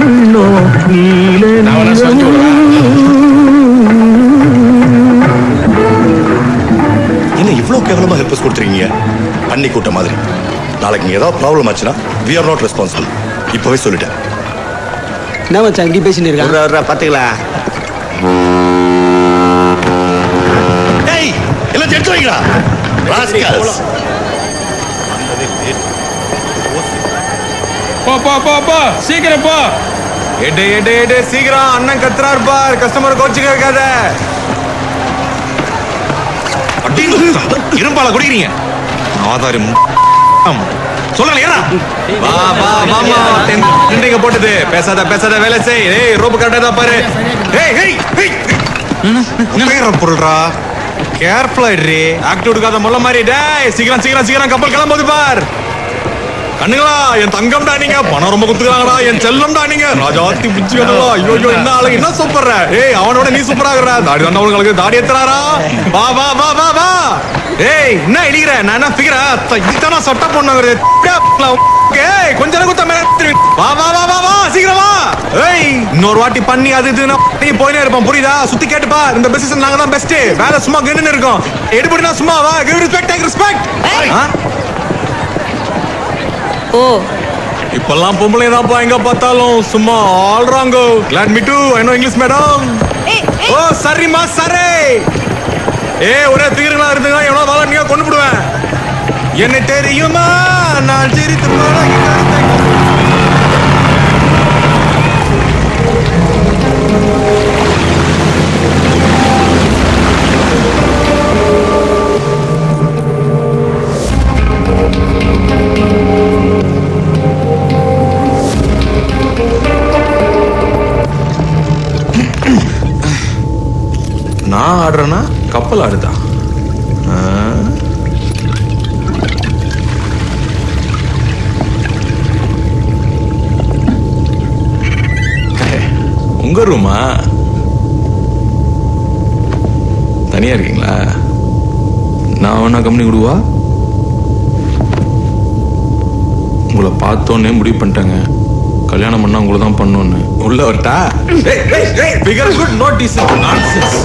உள்ளோ நீல என்ன இவ்வளவு கேவலமா ஹெல்ப் கொடுத்துருக்கீங்க? பண்ணி கூட்ட மாதிரி. நாளைக்கு ஏதாவது ப்ராப்ளம் ஆச்சுன்னா we are not responsible. இப்பவே சொல்லிட்டேன். என்ன மச்சான் இப்படி பேசிட்டு இருக்கான்? பாத்துக்கலாம். ஏய் எல்லாம் எடுத்து வைங்கடா. ராஸ்கல்ஸ். போ போ போ போ சீக்கிரம் போ. எடு எடு எடு சீக்கிரம். அண்ணன் கத்துறாரு பார். கஸ்டமர் கோச்சிக்க வைக்காத. இரும்பால குடிக்கிறீங்க. ஆதாரி சொல்லல ஏறா. வா வா வாமா. டெண்டிங்க போட்டுது. பேசாத பேசாத வேலை செய். ஏய் ரோப் கரெக்ட்டா தான் பாரு. ஏய் ஏய் ஏய். என்ன பொருள்ரா? கேர்ஃபுல்லா இரு. ஆக்டிவ் எடுக்காத முள்ள மாதிரி. டேய் சீக்கிரம் சீக்கிரம் சீக்கிரம் கப்பல் கிளம்புது பார். கண்ணுங்களா என் தங்கம்டா நீங்க. பணம் ரொம்ப குத்துறாங்கடா. என் செல்லம்டா நீங்க. ராஜாத்தி புடிச்சுக்கடா. ஐயோ ஐயோ என்ன ஆளு என்ன சூப்பர்ரா. ஏய் அவனோட நீ சூப்பராகறா. தாடி தான் உங்களுக்கு தாடி ஏத்துறாரா. வா வா வா வா வா. ஏய் என்ன இடிக்குற? நான் என்ன ஃபிகரா? இதுதானா சட்ட பொண்ணுங்கறது. ஏய் கொஞ்ச நேரம் குத்த மேல. வா வா வா வா வா சீக்கிரம் வா. ஏய் இன்னொரு வாட்டி பண்ணி அது இதுனா நீ போயினே இருப்போம். புரியுதா? சுத்தி கேட்டுப்பா. இந்த பிசினஸ் நாங்க தான் பெஸ்ட். வேலை சும்மா கென்னு இருக்கோம். எடுபடினா சும்மா வா. Give respect take respect. ஓ இப்பெல்லாம் பொம்பளை தான்ப்பா எங்க பார்த்தாலும் சும்மா ஆல்றாங்கோ. Glad me to I know English madam. ஓ சரிம்மா சரே. ஒரே தீர்ங்களா இருந்துங்க. எவ்வளோ வாழ நீங்க கொண்டு போடுவேன். என்ன தெரியுமா நான் சிரித்து நான் ஆடுறேன்னா கப்பல் ஆடுதா? உங்க ரூமா தனியா இருக்கீங்களா? நான் வேணா கம்பெனி கொடுவா? உங்களை பார்த்தோன்னே முடிவு பண்ணிட்டாங்க. கல்யாணம் பண்ணா உங்களை தான் பண்ணோன்னு. உள்ள வரட்டா? Figure good not decent nonsense.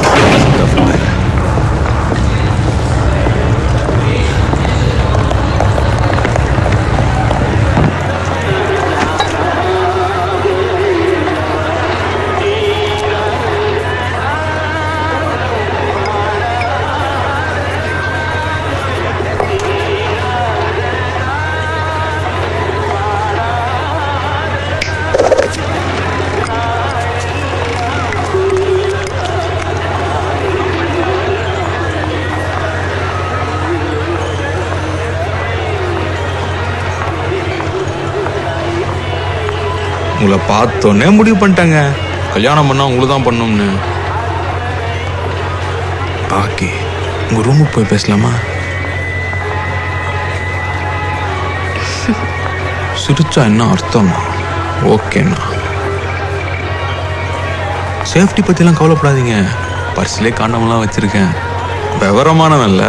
உங்களை பார்த்தோன்னே முடிவு பண்ணிட்டாங்க. கல்யாணம் பண்ணா உங்களை தான் பண்ணோம்னு. ஓகே உங்க ரூமுக்கு போய் பேசலாமா? சிரிச்சா என்ன அர்த்தமா? ஓகேண்ணா. சேஃப்டி பத்திலாம் கவலைப்படாதீங்க. பர்ஸ்லே காண்டமெல்லாம் வச்சிருக்கேன். விவரமானவன்ல.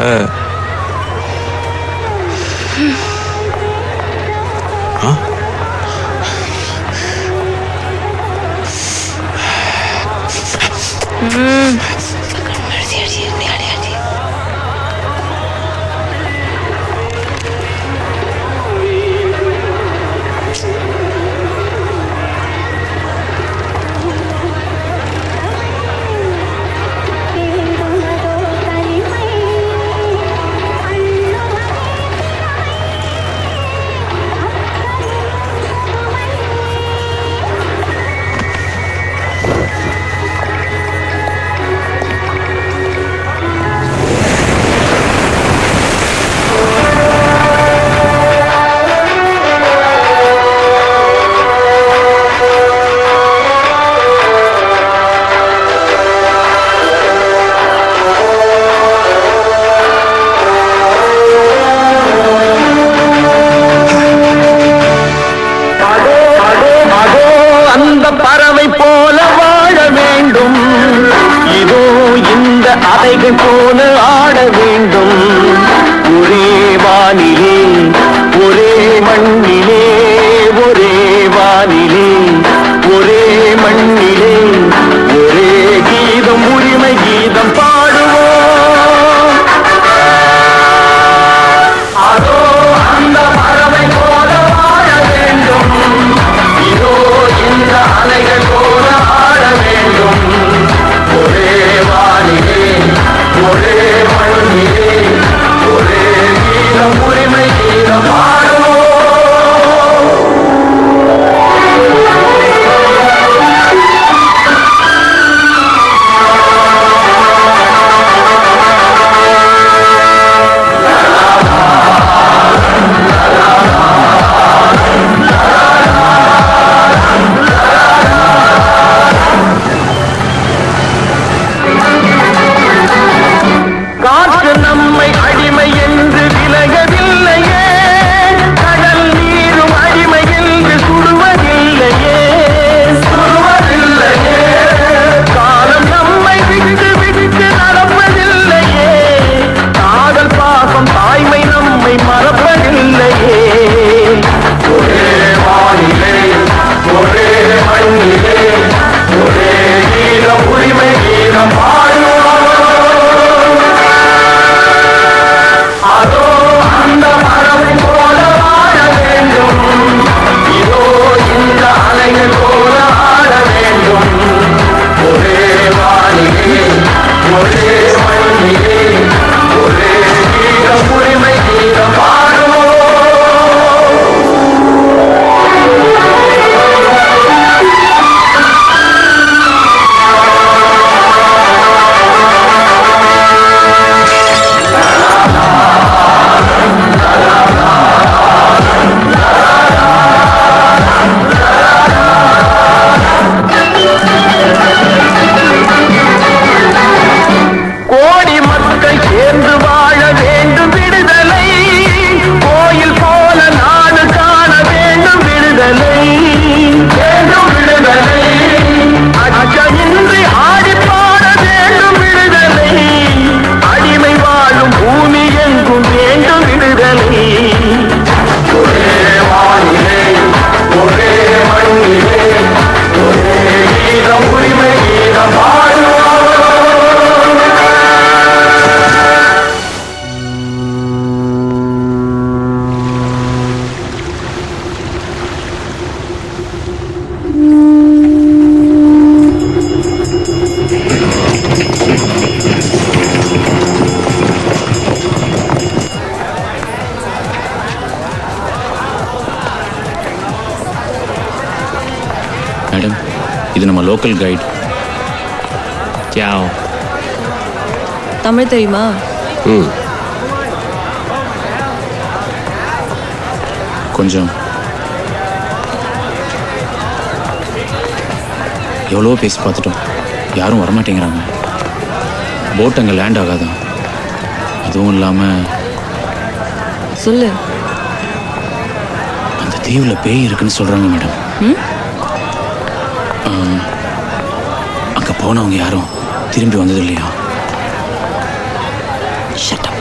அலைகள் போல ஆட வேண்டும். ஒரே வானிலே ஒரே மண்ணிலே ஒரே வானிலே ஒரே மேடம், இது நம்ம லோக்கல் கைட். தமிழ் தெரியுமா? கொஞ்சம். எவ்வளோ பேசி பார்த்துட்டோம், யாரும் வரமாட்டேங்கிறாங்க. போட் அங்கே லேண்ட் ஆகாதான். அதுவும் இல்லாமல் சொல்லு. அந்த தீவில் பேய் இருக்குன்னு சொல்கிறாங்க மேடம். அங்கே போனவங்க யாரும் திரும்பி வந்தது இல்லையா? Shut up.